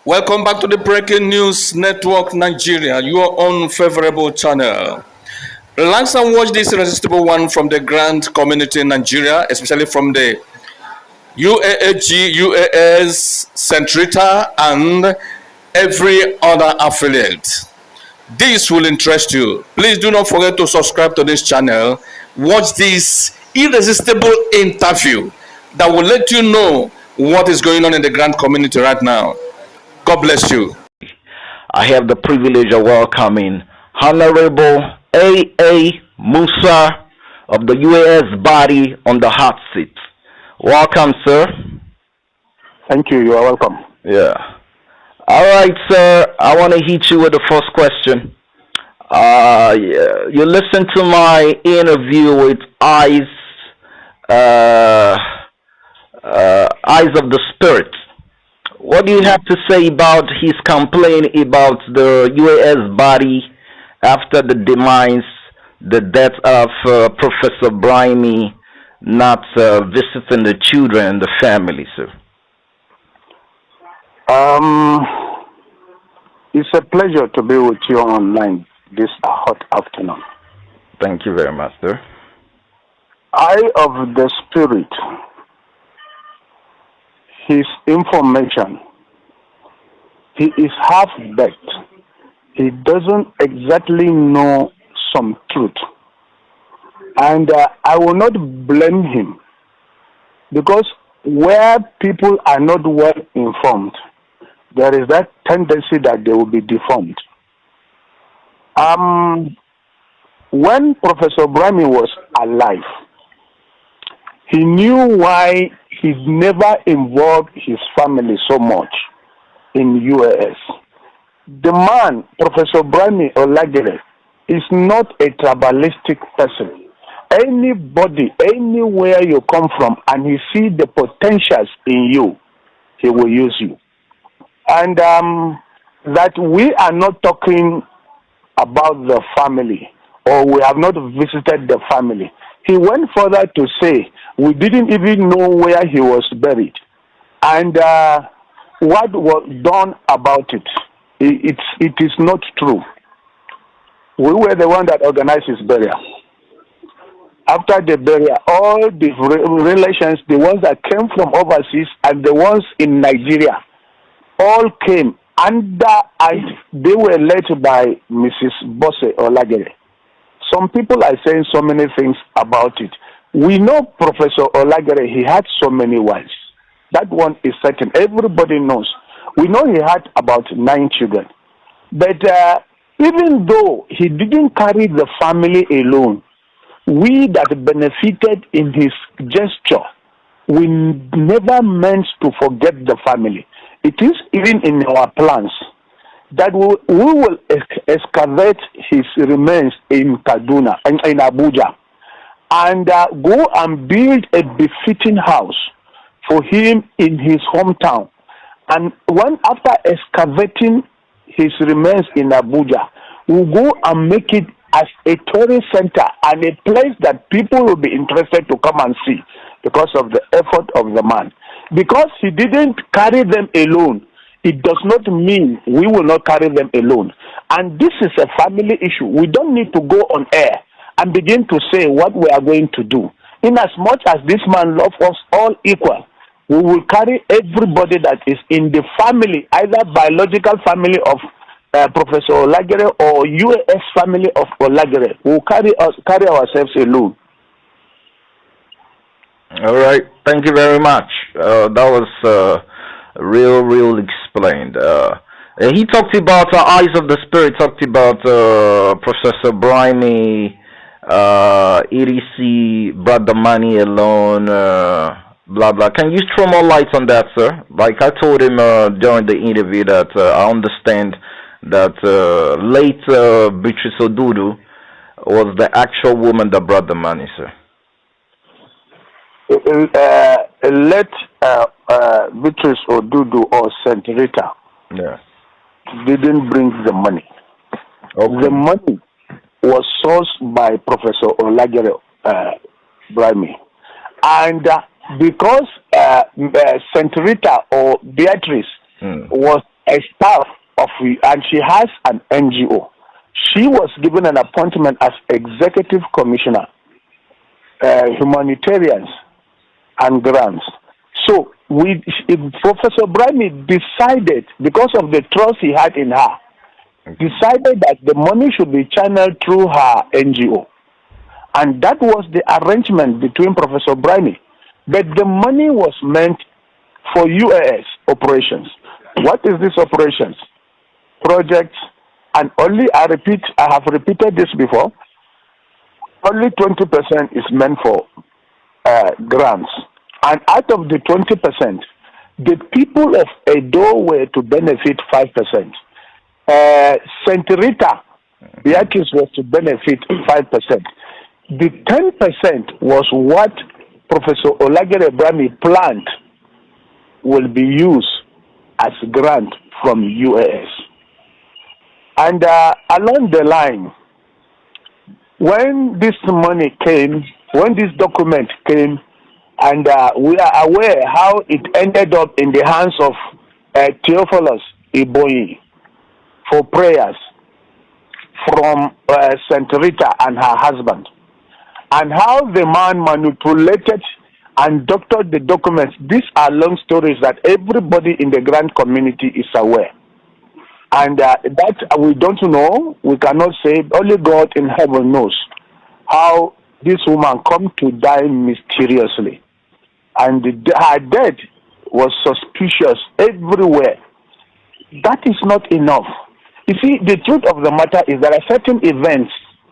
Welcome back to the Breaking News Network Nigeria, your own favorable channel. Relax and watch this irresistible one from the grand community in Nigeria, especially from the UAAG, UAS, St. Rita, and every other affiliate. This will interest you. Please do not forget to subscribe to this channel. Watch this irresistible interview that will let you know what is going on in the grand community right now. God bless you. I have the privilege of welcoming Honorable A. Musa of the UAS body on the hot seat. Welcome, sir. Thank you. You are welcome. Yeah. All right, sir. I want to hit you with the first question. You listened to my interview with Eyes of the Spirit. What do you have to say about his complaint about the UAS body after the demise, the death of Professor Brimey not visiting the children and the family, sir? It's a pleasure to be with you online this hot afternoon. Thank you very much, sir. Eye of the Spirit, his information, he is half-baked. He doesn't exactly know some truth. And I will not blame him, because where people are not well informed, there is that tendency that they will be deformed. When Professor Brimey was alive, he knew why he never involved his family so much in UAS. The man, Professor Brimey Olagere, is not a tribalistic person. Anybody, anywhere you come from, and he see the potentials in you, he will use you. And that we are not talking about the family, or we have not visited the family. He went further to say we didn't even know where he was buried, and what was done about it. It is not true. We were the one that organized his burial. After the burial, all the relations, the ones that came from overseas and the ones in Nigeria, all came under, they were led by Mrs. Bosse Olagere. Some people are saying so many things about it. We know Professor Olagere, he had so many wives. That one is certain. Everybody knows. We know he had about 9 children. But even though he didn't carry the family alone, we that benefited in his gesture, we never meant to forget the family. It is even in our plans that we will excavate his remains in Kaduna, in Abuja, and go and build a befitting house for him in his hometown. And after excavating his remains in Abuja, we'll go and make it as a tourist center and a place that people will be interested to come and see because of the effort of the man. Because he didn't carry them alone, it does not mean we will not carry them alone. And this is a family issue. We don't need to go on air and begin to say what we are going to do. In as much as this man loves us all equal, we will carry everybody that is in the family, either biological family of Professor Olagere or UAS family of Olagere. We will carry ourselves alone. All right. Thank you very much. That was real explained. He talked about Eyes of the Spirit, talked about Professor Brimey, EDC, brought the money alone, blah, blah. Can you throw more light on that, sir? Like I told him during the interview that I understand that late Beatrice Odudu was the actual woman that brought the money, sir. Let Beatrice Odudu or St. Rita didn't bring the money. Okay. The money was sourced by Professor Olagere Brimey. And because St. Rita or Beatrice was a staff of, and she has an NGO. She was given an appointment as executive commissioner, humanitarians and grants. So Professor Brahmi decided, because of the trust he had in her, decided that the money should be channeled through her NGO. And that was the arrangement between Professor Brahmi. But the money was meant for UAS operations. What is this operations? Projects, and only, I have repeated this before, only 20% is meant for grants. And out of the 20%, the people of Edo were to benefit 5%. St. Rita, Yakis was to benefit 5%. The 10% was what Professor Olagere Brahmi planned will be used as grant from UAS. And along the line, when this money came, when this document came, and we are aware how it ended up in the hands of Theophilus Iboyi for prayers from St. Rita and her husband, and how the man manipulated and doctored the documents. These are long stories that everybody in the grand community is aware. And that we don't know, we cannot say, only God in heaven knows how this woman come to die mysteriously. And her death was suspicious everywhere. That is not enough. You see, the truth of the matter is there are certain events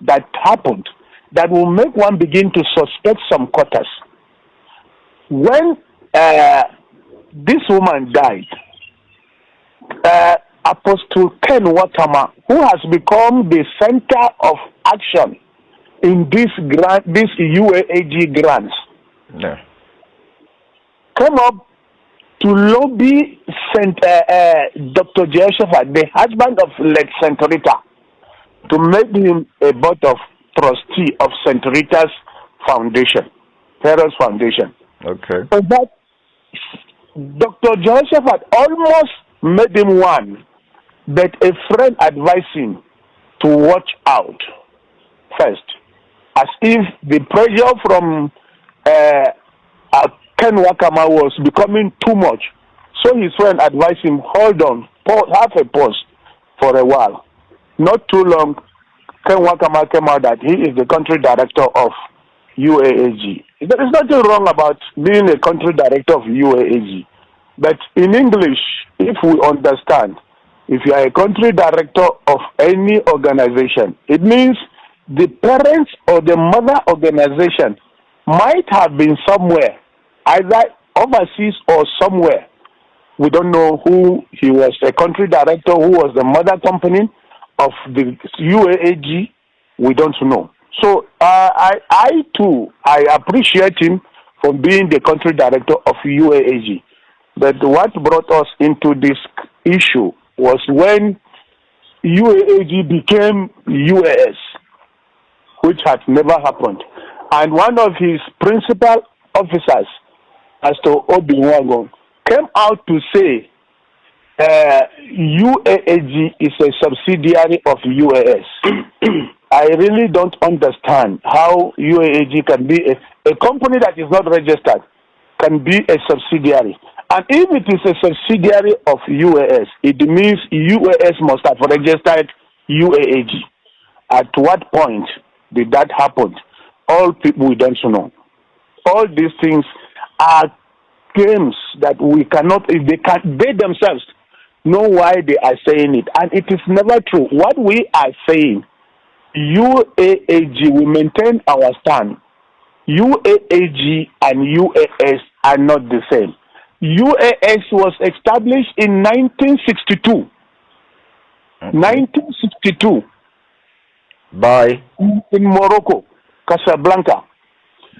that happened that will make one begin to suspect some quarters. When this woman died, Apostle Ken Watama, who has become the center of action in this UAAG grants, came up to lobby Dr. Jehoshaphat, the husband of late St. Rita, to make him a board of trustee of St. Rita's foundation, Heroes Foundation. Okay. So that Dr. Jehoshaphat almost made him one, but a friend advised him to watch out first, as if the pressure from Ken Wakama was becoming too much. So his friend advised him, hold on, have a pause for a while. Not too long, Ken Wakama came out that he is the country director of UAAG. There is nothing wrong about being a country director of UAAG. But in English, if we understand, if you are a country director of any organization, it means the parents or the mother organization might have been somewhere, either overseas or somewhere. We don't know who he was, a country director, who was the mother company of the UAAG. We don't know. So I too appreciate him for being the country director of UAAG. But what brought us into this issue was when UAAG became UAS, which had never happened. And one of his principal officers, Pastor Obiwago, came out to say UAAG is a subsidiary of UAS. I really don't understand how UAAG can be a company that is not registered, can be a subsidiary. And if it is a subsidiary of UAS, it means UAS must have registered UAAG. At what point did that happen? All people, we don't know. All these things are claims that we cannot, they themselves know why they are saying it. And it is never true. What we are saying, UAAG, we maintain our stand. UAAG and UAS are not the same. UAS was established in 1962. Okay. 1962. By? In Morocco, Casablanca.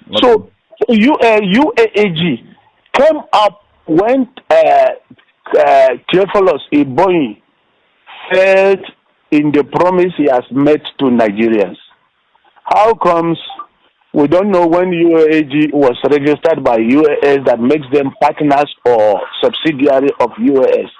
Okay. So UAAG came up when Theophilus Iboyi failed in the promise he has made to Nigerians. How comes we don't know when UAAG was registered by UAS that makes them partners or subsidiary of UAS?